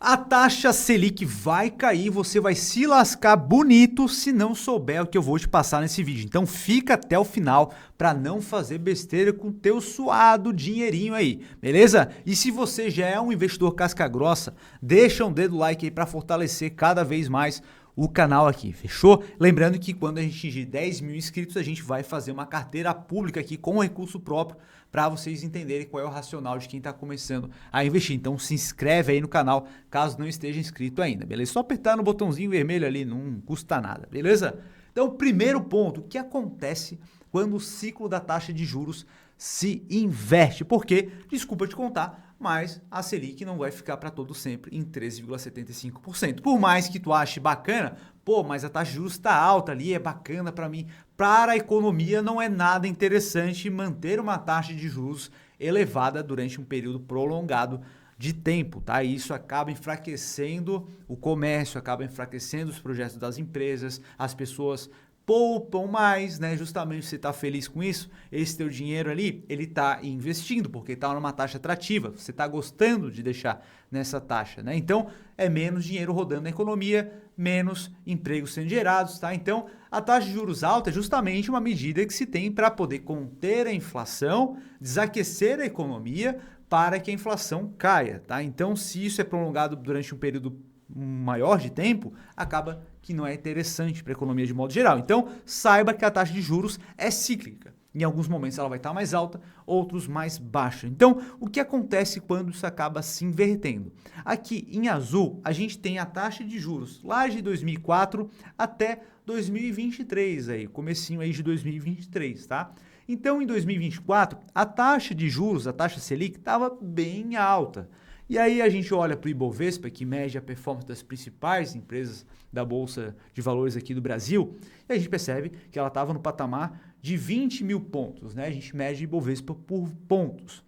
A taxa Selic vai cair, você vai se lascar bonito se não souber o que eu vou te passar nesse vídeo. Então fica até o final para não fazer besteira com o teu suado dinheirinho aí, beleza? E se você já é um investidor casca grossa, deixa um dedo like aí para fortalecer cada vez mais o canal aqui, fechou? Lembrando que quando a gente atingir 10 mil inscritos, a gente vai fazer uma carteira pública aqui com recurso próprio para vocês entenderem qual é o racional de quem está começando a investir. Então se inscreve aí no canal caso não esteja inscrito ainda, beleza? Só apertar no botãozinho vermelho ali, não custa nada, beleza? Então, primeiro ponto, o que acontece quando o ciclo da taxa de juros se inverte? Porque, desculpa te contar, mas a Selic não vai ficar para todo sempre em 13,75%. Por mais que tu ache bacana, pô, mas a taxa de juros está alta ali, é bacana para mim. Para a economia não é nada interessante manter uma taxa de juros elevada durante um período prolongado de tempo, tá? E isso acaba enfraquecendo o comércio, acaba enfraquecendo os projetos das empresas, as pessoas poupam mais, né? Justamente você está feliz com isso, esse teu dinheiro ali, ele está investindo, porque está numa taxa atrativa, você está gostando de deixar nessa taxa, né? Então, é menos dinheiro rodando na economia, menos empregos sendo gerados, tá? Então, a taxa de juros alta é justamente uma medida que se tem para poder conter a inflação, desaquecer a economia, para que a inflação caia, tá? Então, se isso é prolongado durante um período maior de tempo, acaba que não é interessante para a economia de modo geral. Então, saiba que a taxa de juros é cíclica. Em alguns momentos ela vai estar mais alta, outros mais baixa. Então, o que acontece quando isso acaba se invertendo? Aqui em azul, a gente tem a taxa de juros lá de 2004 até 2023, aí, comecinho aí de 2023, tá? Então, em 2024, a taxa de juros, a taxa Selic, estava bem alta. E aí a gente olha para o Ibovespa, que mede a performance das principais empresas da Bolsa de Valores aqui do Brasil, e a gente percebe que ela estava no patamar de 20 mil pontos, né? A gente mede Ibovespa por pontos.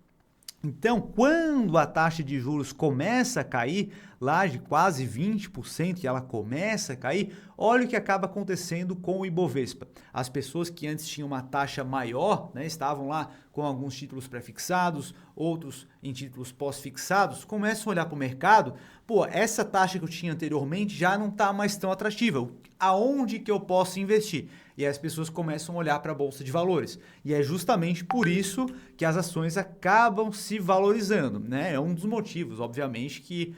Então, quando a taxa de juros começa a cair, lá de quase 20%, e ela começa a cair, olha o que acaba acontecendo com o Ibovespa. As pessoas que antes tinham uma taxa maior, né, estavam lá com alguns títulos pré-fixados, outros em títulos pós-fixados, começam a olhar para o mercado, pô, essa taxa que eu tinha anteriormente já não está mais tão atrativa. Aonde que eu posso investir? E aí as pessoas começam a olhar para a Bolsa de Valores. E é justamente por isso que as ações acabam se valorizando, né? É um dos motivos, obviamente, que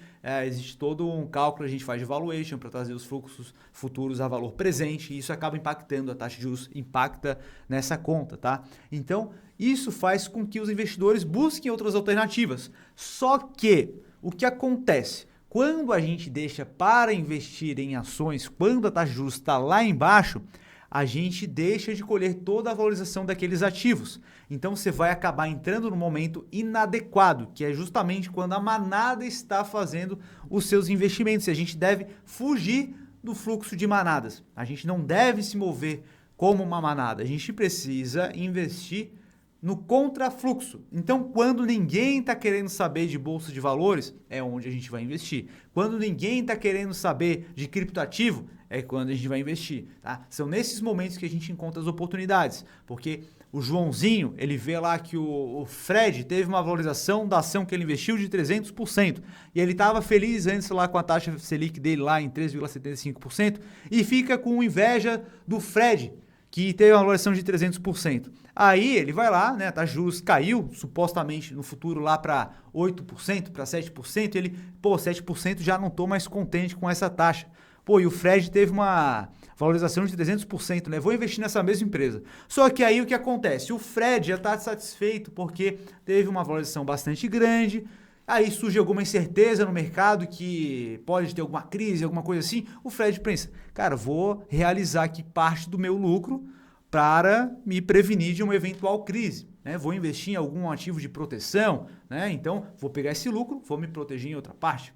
existe todo um cálculo que a gente faz de valuation para trazer os fluxos futuros a valor presente, e isso acaba impactando, a taxa de juros impacta nessa conta, tá? Então, isso faz com que os investidores busquem outras alternativas. Só que, o que acontece? Quando a gente deixa para investir em ações, quando a taxa de juros está lá embaixo, a gente deixa de colher toda a valorização daqueles ativos. Então você vai acabar entrando no momento inadequado, que é justamente quando a manada está fazendo os seus investimentos. E a gente deve fugir do fluxo de manadas. A gente não deve se mover como uma manada. A gente precisa investir no contrafluxo. Então, quando ninguém está querendo saber de bolsa de valores, é onde a gente vai investir. Quando ninguém está querendo saber de criptoativo, é quando a gente vai investir. Tá? São nesses momentos que a gente encontra as oportunidades, porque o Joãozinho, ele vê lá que o Fred teve uma valorização da ação que ele investiu de 300%, e ele estava feliz antes lá com a taxa Selic dele lá em 3,75%, e fica com inveja do Fred, que teve uma valorização de 300%. Aí ele vai lá, né, a taxa de juros caiu, supostamente no futuro lá para 8%, para 7%, e ele, pô, 7% já não estou mais contente com essa taxa. Pô, e o Fred teve uma valorização de 300%, né? Vou investir nessa mesma empresa. Só que aí o que acontece? O Fred já está satisfeito porque teve uma valorização bastante grande, aí surge alguma incerteza no mercado que pode ter alguma crise, alguma coisa assim. O Fred pensa, cara, vou realizar aqui parte do meu lucro para me prevenir de uma eventual crise, né? Vou investir em algum ativo de proteção, né? Então, vou pegar esse lucro, vou me proteger em outra parte.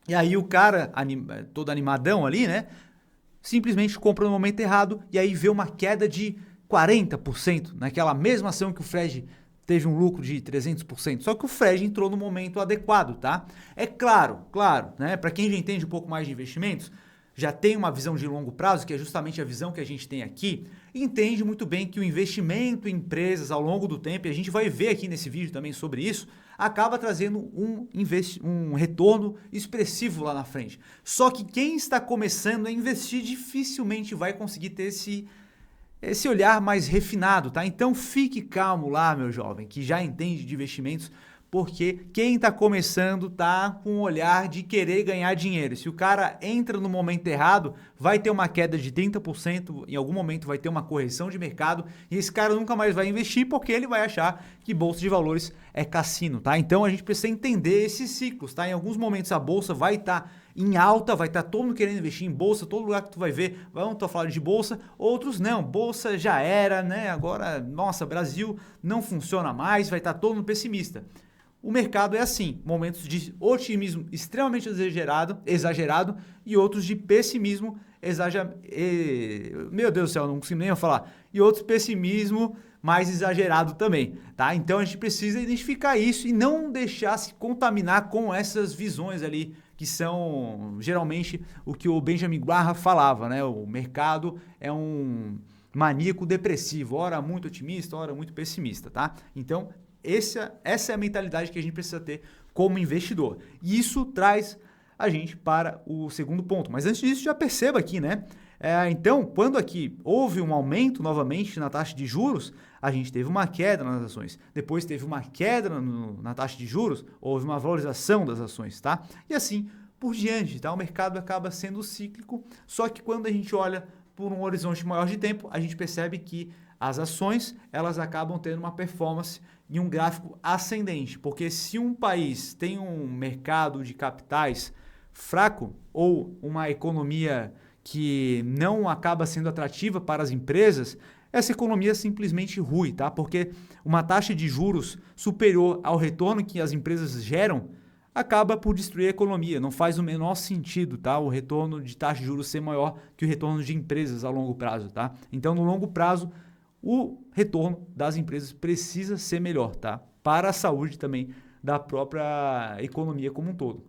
E aí o cara, todo animadão ali, né? Simplesmente compra no momento errado e aí vê uma queda de 40% naquela mesma ação que o Fred teve um lucro de 300%. Só que o Fred entrou no momento adequado, tá? É claro, né? Para quem já entende um pouco mais de investimentos, já tem uma visão de longo prazo, que é justamente a visão que a gente tem aqui, entende muito bem que o investimento em empresas ao longo do tempo, e a gente vai ver aqui nesse vídeo também sobre isso, acaba trazendo um retorno expressivo lá na frente. Só que quem está começando a investir dificilmente vai conseguir ter esse olhar mais refinado, tá? Então fique calmo lá, meu jovem, que já entende de investimentos, porque quem está começando tá com um olhar de querer ganhar dinheiro. Se o cara entra no momento errado, vai ter uma queda de 30%, em algum momento vai ter uma correção de mercado e esse cara nunca mais vai investir porque ele vai achar que bolsa de valores é cassino, tá? Então a gente precisa entender esses ciclos, tá? Em alguns momentos a bolsa vai estar em alta, vai estar todo mundo querendo investir em bolsa, todo lugar que tu vai ver, vão estar falando de bolsa, outros não, bolsa já era, né? Agora, nossa, Brasil não funciona mais, vai estar todo mundo pessimista. O mercado é assim, momentos de otimismo extremamente exagerado e outros de pessimismo exagerado. Meu Deus do céu, não consigo nem falar. E outros pessimismo mais exagerado também, tá? Então a gente precisa identificar isso e não deixar se contaminar com essas visões ali, que são geralmente o que o Benjamin Graham falava, né? O mercado é um maníaco depressivo, ora muito otimista, ora muito pessimista, tá? Então essa é a mentalidade que a gente precisa ter como investidor. E isso traz a gente para o segundo ponto. Mas antes disso, já perceba aqui, né? Então, quando aqui houve um aumento novamente na taxa de juros, a gente teve uma queda nas ações. Depois teve uma queda na taxa de juros, houve uma valorização das ações, tá? E assim por diante, tá? O mercado acaba sendo cíclico, só que quando a gente olha por um horizonte maior de tempo, a gente percebe que as ações, elas acabam tendo uma performance em um gráfico ascendente, porque se um país tem um mercado de capitais fraco ou uma economia que não acaba sendo atrativa para as empresas, essa economia simplesmente rui, tá? Porque uma taxa de juros superior ao retorno que as empresas geram acaba por destruir a economia. Não faz o menor sentido, tá? O retorno de taxa de juros ser maior que o retorno de empresas a longo prazo, tá? Então, no longo prazo, o retorno das empresas precisa ser melhor, tá? Para a saúde também da própria economia como um todo.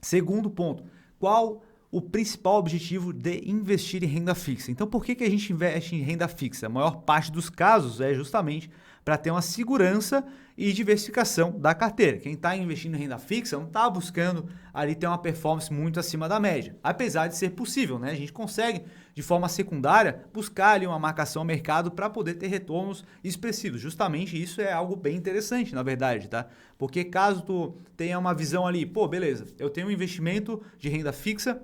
Segundo ponto, qual o principal objetivo de investir em renda fixa? Então, por que a gente investe em renda fixa? A maior parte dos casos é justamente para ter uma segurança e diversificação da carteira. Quem está investindo em renda fixa não está buscando ali ter uma performance muito acima da média, apesar de ser possível, né? A gente consegue, de forma secundária, buscar ali uma marcação ao mercado para poder ter retornos expressivos. Justamente isso é algo bem interessante, na verdade, tá? Porque caso tu tenha uma visão ali, pô, beleza, eu tenho um investimento de renda fixa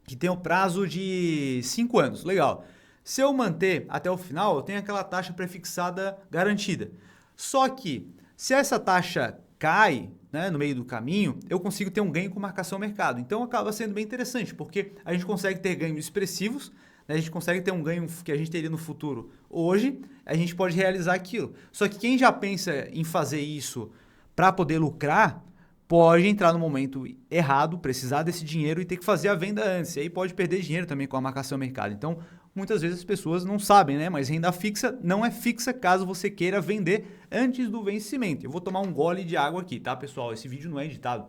que tem um prazo de 5 anos, legal. Se eu manter até o final, eu tenho aquela taxa prefixada garantida. Só que, se essa taxa cai, né, no meio do caminho, eu consigo ter um ganho com marcação ao mercado. Então, acaba sendo bem interessante, porque a gente consegue ter ganhos expressivos, né, a gente consegue ter um ganho que a gente teria no futuro hoje, a gente pode realizar aquilo. Só que quem já pensa em fazer isso para poder lucrar, pode entrar no momento errado, precisar desse dinheiro e ter que fazer a venda antes. E aí pode perder dinheiro também com a marcação ao mercado. Então, muitas vezes as pessoas não sabem, né? Mas renda fixa não é fixa caso você queira vender antes do vencimento. Eu vou tomar um gole de água aqui, tá, pessoal? Esse vídeo não é editado.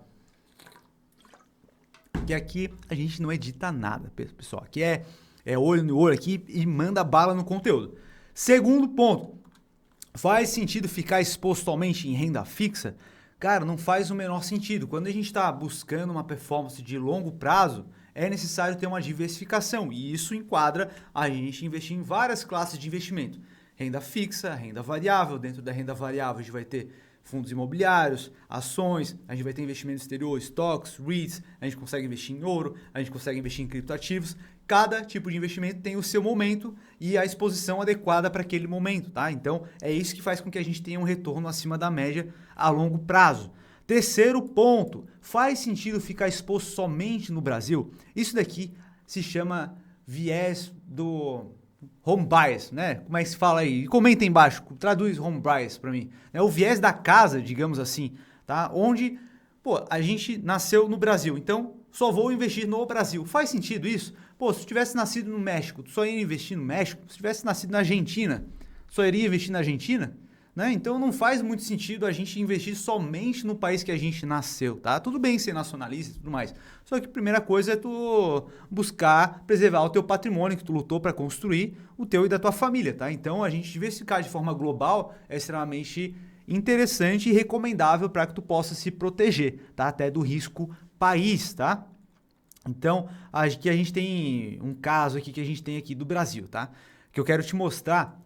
Porque aqui a gente não edita nada, pessoal. Aqui é olho no olho aqui e manda bala no conteúdo. Segundo ponto, faz sentido ficar exposto somente em renda fixa? Cara, não faz o menor sentido. Quando a gente está buscando uma performance de longo prazo, é necessário ter uma diversificação e isso enquadra a gente investir em várias classes de investimento. Renda fixa, renda variável, dentro da renda variável a gente vai ter fundos imobiliários, ações, a gente vai ter investimento exterior, stocks, REITs, a gente consegue investir em ouro, a gente consegue investir em criptoativos. Cada tipo de investimento tem o seu momento e a exposição adequada para aquele momento, tá? Então, é isso que faz com que a gente tenha um retorno acima da média a longo prazo. Terceiro ponto, faz sentido ficar exposto somente no Brasil? Isso daqui se chama viés do home bias, né? Como é que se fala aí? Comenta aí embaixo, traduz home bias para mim. É o viés da casa, digamos assim, tá? Onde, pô, a gente nasceu no Brasil, então só vou investir no Brasil. Faz sentido isso? Pô, se tu tivesse nascido no México, tu só iria investir no México? Se tivesse nascido na Argentina, só iria investir na Argentina? né? Então não faz muito sentido a gente investir somente no país que a gente nasceu, tá? Tudo bem ser nacionalista e tudo mais. Só que a primeira coisa é tu buscar preservar o teu patrimônio que tu lutou para construir, o teu e da tua família, tá? Então a gente diversificar de forma global é extremamente interessante e recomendável para que tu possa se proteger, tá? Até do risco país, tá? Então, aqui a gente tem um caso aqui que a gente tem aqui do Brasil, tá? Que eu quero te mostrar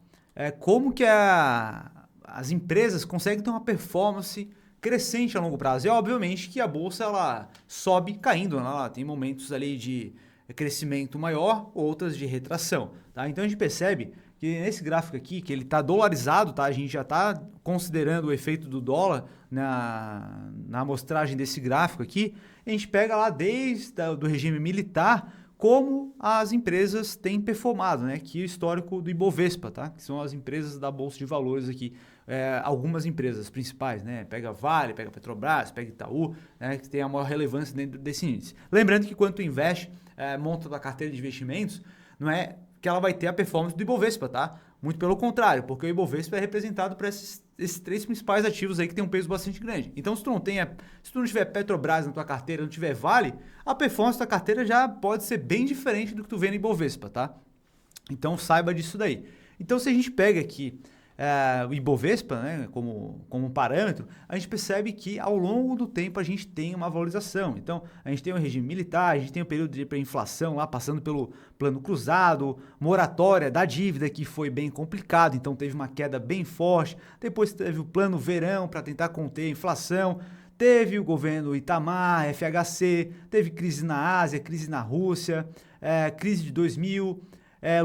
como que as empresas conseguem ter uma performance crescente a longo prazo. E obviamente que a bolsa ela sobe caindo, né? Ela tem momentos ali de crescimento maior, outras de retração, tá? Então a gente percebe que nesse gráfico aqui, que ele está dolarizado, tá? A gente já está considerando o efeito do dólar na amostragem desse gráfico aqui. A gente pega lá desde do regime militar como as empresas têm performado, né? Aqui o histórico do Ibovespa, tá? Que são as empresas da Bolsa de Valores aqui. Algumas empresas principais, né? Pega Vale, pega Petrobras, pega Itaú, né? Que tem a maior relevância dentro desse índice. Lembrando que quando tu investe, monta tua carteira de investimentos, não é que ela vai ter a performance do Ibovespa, tá? Muito pelo contrário, porque o Ibovespa é representado por esses três principais ativos aí que tem um peso bastante grande. Então, se tu não tiver Petrobras na tua carteira, não tiver Vale, a performance da carteira já pode ser bem diferente do que tu vê no Ibovespa, tá? Então, saiba disso daí. Então, se a gente pega aqui o Ibovespa, né, como um parâmetro, a gente percebe que ao longo do tempo a gente tem uma valorização. Então, a gente tem o regime militar, a gente tem o período de hiperinflação lá, passando pelo plano cruzado, moratória da dívida, que foi bem complicado, então teve uma queda bem forte. Depois teve o plano verão para tentar conter a inflação. Teve o governo Itamar, FHC, teve crise na Ásia, crise na Rússia, crise de 2000,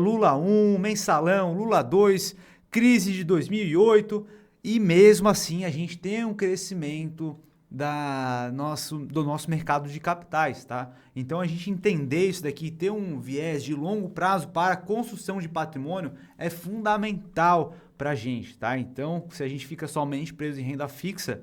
Lula 1, mensalão, Lula 2, crise de 2008 e mesmo assim a gente tem um crescimento do nosso mercado de capitais, tá? Então a gente entender isso daqui, ter um viés de longo prazo para a construção de patrimônio é fundamental para a gente, tá? Então se a gente fica somente preso em renda fixa,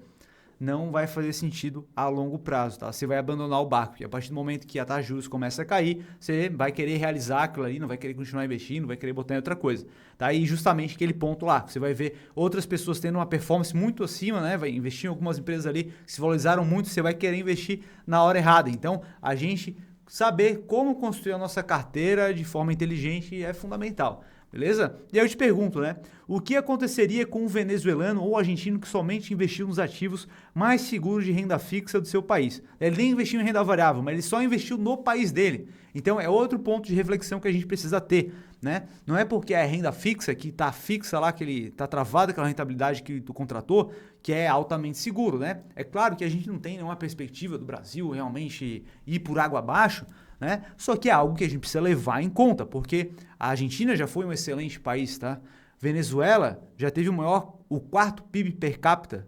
não vai fazer sentido a longo prazo, tá? Você vai abandonar o barco, e a partir do momento que a taxa de juros começa a cair, você vai querer realizar aquilo ali, não vai querer continuar investindo, vai querer botar em outra coisa, tá? E justamente aquele ponto lá, você vai ver outras pessoas tendo uma performance muito acima, né? Vai investir em algumas empresas ali que se valorizaram muito, você vai querer investir na hora errada. Então, a gente saber como construir a nossa carteira de forma inteligente é fundamental. Beleza? E aí eu te pergunto, né? O que aconteceria com um venezuelano ou argentino que somente investiu nos ativos mais seguros de renda fixa do seu país? Ele nem investiu em renda variável, mas ele só investiu no país dele. Então é outro ponto de reflexão que a gente precisa ter, né? Não é porque é renda fixa, que está fixa lá, que ele está travado aquela rentabilidade que tu contratou, que é altamente seguro, né? É claro que a gente não tem nenhuma perspectiva do Brasil realmente ir por água abaixo, né? Só que é algo que a gente precisa levar em conta, porque a Argentina já foi um excelente país, tá? Venezuela já teve o quarto PIB per capita,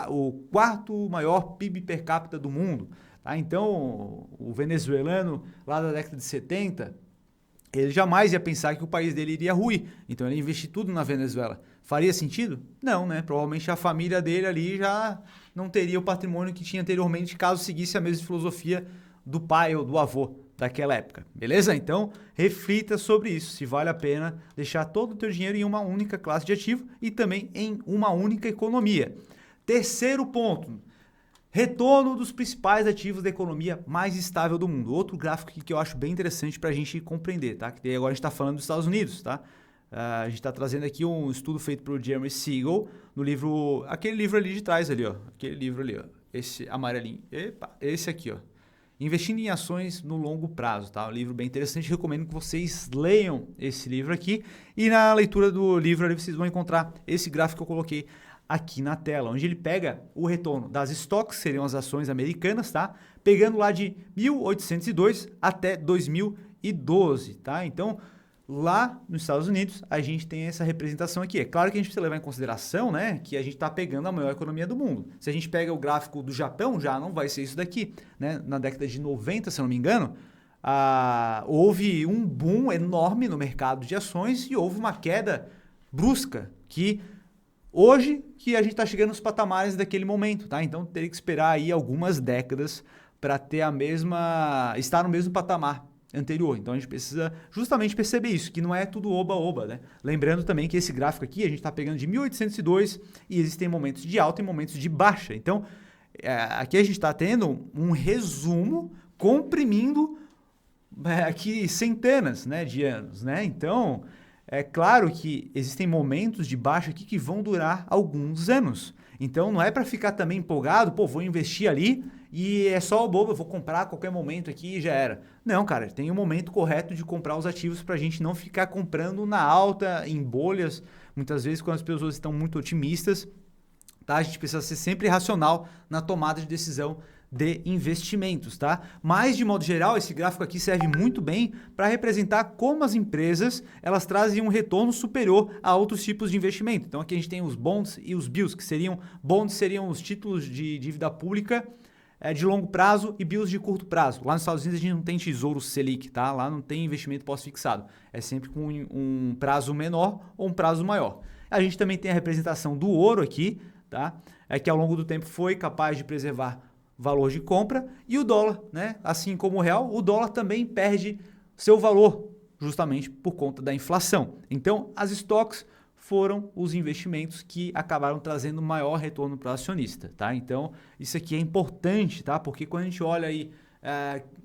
o quarto maior PIB per capita do mundo, tá? Então, o venezuelano lá da década de 70, ele jamais ia pensar que o país dele iria ruir. Então, ele ia investir tudo na Venezuela. Faria sentido? Não, né? Provavelmente a família dele ali já não teria o patrimônio que tinha anteriormente, caso seguisse a mesma filosofia do pai ou do avô daquela época, beleza? Então, reflita sobre isso, se vale a pena deixar todo o teu dinheiro em uma única classe de ativo e também em uma única economia. Terceiro ponto, retorno dos principais ativos da economia mais estável do mundo. Outro gráfico que eu acho bem interessante para a gente compreender, tá? Que agora a gente está falando dos Estados Unidos, tá? A gente está trazendo aqui um estudo feito pelo Jeremy Siegel, no livro, aquele livro ali de trás ali, ó, aquele livro ali, ó, esse amarelinho, esse aqui, ó. Investindo em ações no longo prazo, tá? Um livro bem interessante, recomendo que vocês leiam esse livro aqui. E na leitura do livro ali vocês vão encontrar esse gráfico que eu coloquei aqui na tela, onde ele pega o retorno das stocks, seriam as ações americanas, tá? Pegando lá de 1802 até 2012, tá? Então, lá nos Estados Unidos, a gente tem essa representação aqui. É claro que a gente precisa levar em consideração, né, que a gente está pegando a maior economia do mundo. Se a gente pega o gráfico do Japão, já não vai ser isso daqui, né? Na década de 90, se eu não me engano, houve um boom enorme no mercado de ações e houve uma queda brusca que hoje que a gente está chegando nos patamares daquele momento, tá? Então teria que esperar aí algumas décadas para ter estar no mesmo patamar anterior. Então a gente precisa justamente perceber isso, que não é tudo oba-oba, né? Lembrando também que esse gráfico aqui a gente está pegando de 1802 e existem momentos de alta e momentos de baixa. Então aqui a gente está tendo um resumo comprimindo aqui centenas, né, de anos, né? Então é claro que existem momentos de baixa aqui que vão durar alguns anos. Então não é para ficar também empolgado, pô, vou investir ali e é só o bobo, eu vou comprar a qualquer momento aqui e já era. Não, cara, tem um momento correto de comprar os ativos para a gente não ficar comprando na alta, em bolhas, muitas vezes quando as pessoas estão muito otimistas, tá? A gente precisa ser sempre racional na tomada de decisão de investimentos, tá? Mas de modo geral, esse gráfico aqui serve muito bem para representar como as empresas elas trazem um retorno superior a outros tipos de investimento. Então aqui a gente tem os bonds e os bills, que seriam os títulos de dívida pública de longo prazo e bills de curto prazo. Lá nos Estados Unidos a gente não tem tesouro Selic, tá? Lá não tem investimento pós-fixado. É sempre com um prazo menor ou um prazo maior. A gente também tem a representação do ouro aqui, tá? Que ao longo do tempo foi capaz de preservar valor de compra, e o dólar, né? Assim como o real, o dólar também perde seu valor justamente por conta da inflação. Então, as stocks foram os investimentos que acabaram trazendo maior retorno para o acionista, tá? Então, isso aqui é importante, tá? Porque quando a gente olha aí,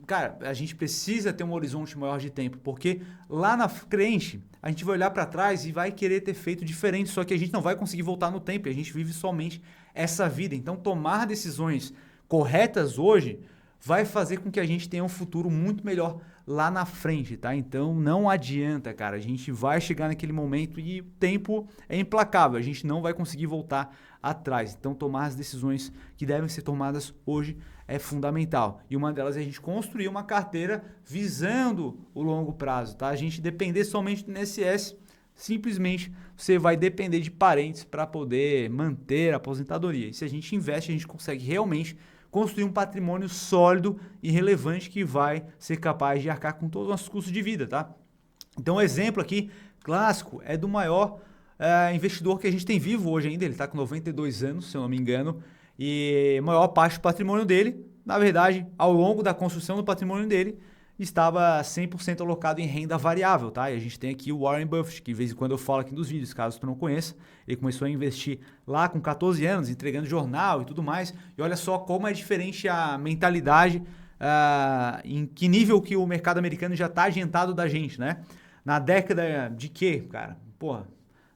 cara, a gente precisa ter um horizonte maior de tempo, porque lá na frente a gente vai olhar para trás e vai querer ter feito diferente, só que a gente não vai conseguir voltar no tempo, a gente vive somente essa vida. Então, tomar decisões corretas hoje vai fazer com que a gente tenha um futuro muito melhor lá na frente, tá? Então não adianta, cara, a gente vai chegar naquele momento e o tempo é implacável, a gente não vai conseguir voltar atrás. Então tomar as decisões que devem ser tomadas hoje é fundamental. E uma delas é a gente construir uma carteira visando o longo prazo, tá? A gente depender somente do INSS, simplesmente você vai depender de parentes para poder manter a aposentadoria. E se a gente investe, a gente consegue realmente construir um patrimônio sólido e relevante que vai ser capaz de arcar com todos os nossos custos de vida, tá? Então, um exemplo aqui clássico é do maior investidor que a gente tem vivo hoje ainda. Ele está com 92 anos, se eu não me engano, e a maior parte do patrimônio dele, na verdade, ao longo da construção do patrimônio dele, estava 100% alocado em renda variável, tá? E a gente tem aqui o Warren Buffett, que de vez em quando eu falo aqui nos vídeos, caso tu não conheça. Ele começou a investir lá com 14 anos, entregando jornal e tudo mais. E olha só como é diferente a mentalidade, em que nível que o mercado americano já está adiantado da gente, né? Na década de quê, cara? Porra,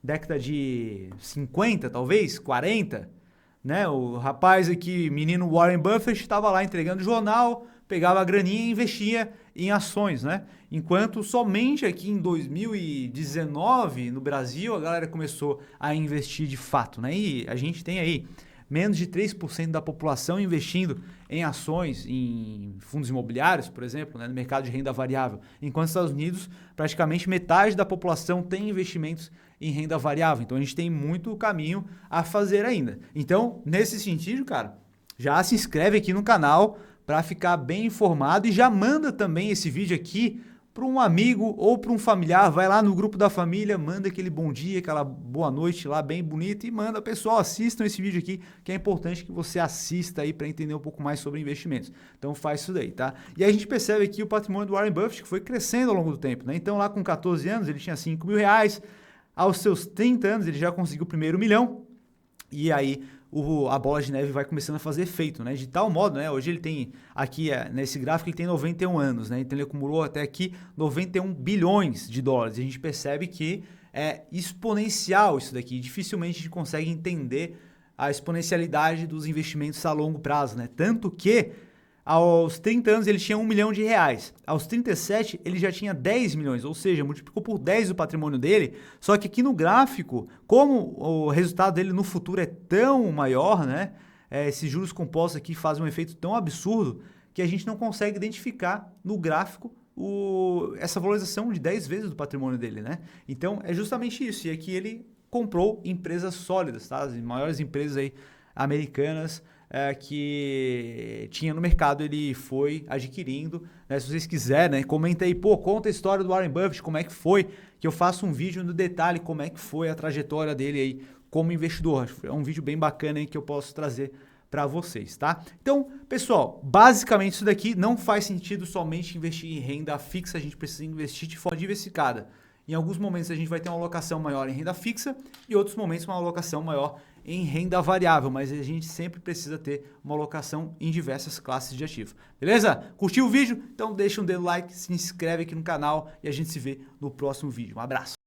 década de 50, talvez, 40, né? O rapaz aqui, menino Warren Buffett, estava lá entregando jornal, pegava a graninha e investia em ações, né? Enquanto somente aqui em 2019, no Brasil, a galera começou a investir de fato, né? E a gente tem aí menos de 3% da população investindo em ações, em fundos imobiliários, por exemplo, né? No mercado de renda variável. Enquanto nos Estados Unidos, praticamente metade da população tem investimentos em renda variável. Então a gente tem muito caminho a fazer ainda. Então, nesse sentido, cara, já se inscreve aqui no canal para ficar bem informado e já manda também esse vídeo aqui para um amigo ou para um familiar. Vai lá no grupo da família, manda aquele bom dia, aquela boa noite lá bem bonita e manda, pessoal, assistam esse vídeo aqui, que é importante que você assista aí para entender um pouco mais sobre investimentos. Então faz isso daí, tá? E aí a gente percebe aqui o patrimônio do Warren Buffett, que foi crescendo ao longo do tempo, né? Então lá com 14 anos ele tinha 5 mil reais, aos seus 30 anos ele já conseguiu o primeiro milhão, e aí a bola de neve vai começando a fazer efeito, né? De tal modo, né? Hoje ele tem, aqui nesse gráfico, ele tem 91 anos, né? Então ele acumulou até aqui 91 bilhões de dólares. E a gente percebe que é exponencial isso daqui. Dificilmente a gente consegue entender a exponencialidade dos investimentos a longo prazo, né? Tanto que aos 30 anos ele tinha 1 milhão de reais. Aos 37 ele já tinha 10 milhões, ou seja, multiplicou por 10 o patrimônio dele. Só que aqui no gráfico, como o resultado dele no futuro é tão maior, né? Esses juros compostos aqui fazem um efeito tão absurdo que a gente não consegue identificar no gráfico essa valorização de 10 vezes do patrimônio dele, né? Então é justamente isso. E aqui ele comprou empresas sólidas, tá? As maiores empresas aí americanas que tinha no mercado, ele foi adquirindo, né? Se vocês quiserem, né, comenta aí, pô, conta a história do Warren Buffett, como é que foi, que eu faço um vídeo no detalhe como é que foi a trajetória dele aí como investidor. É um vídeo bem bacana aí que eu posso trazer para vocês, tá? Então, pessoal, basicamente isso daqui não faz sentido somente investir em renda fixa, a gente precisa investir de forma diversificada. Em alguns momentos a gente vai ter uma alocação maior em renda fixa e outros momentos uma alocação maior em renda variável, mas a gente sempre precisa ter uma alocação em diversas classes de ativo. Beleza? Curtiu o vídeo? Então deixa um dedo like, se inscreve aqui no canal e a gente se vê no próximo vídeo. Um abraço!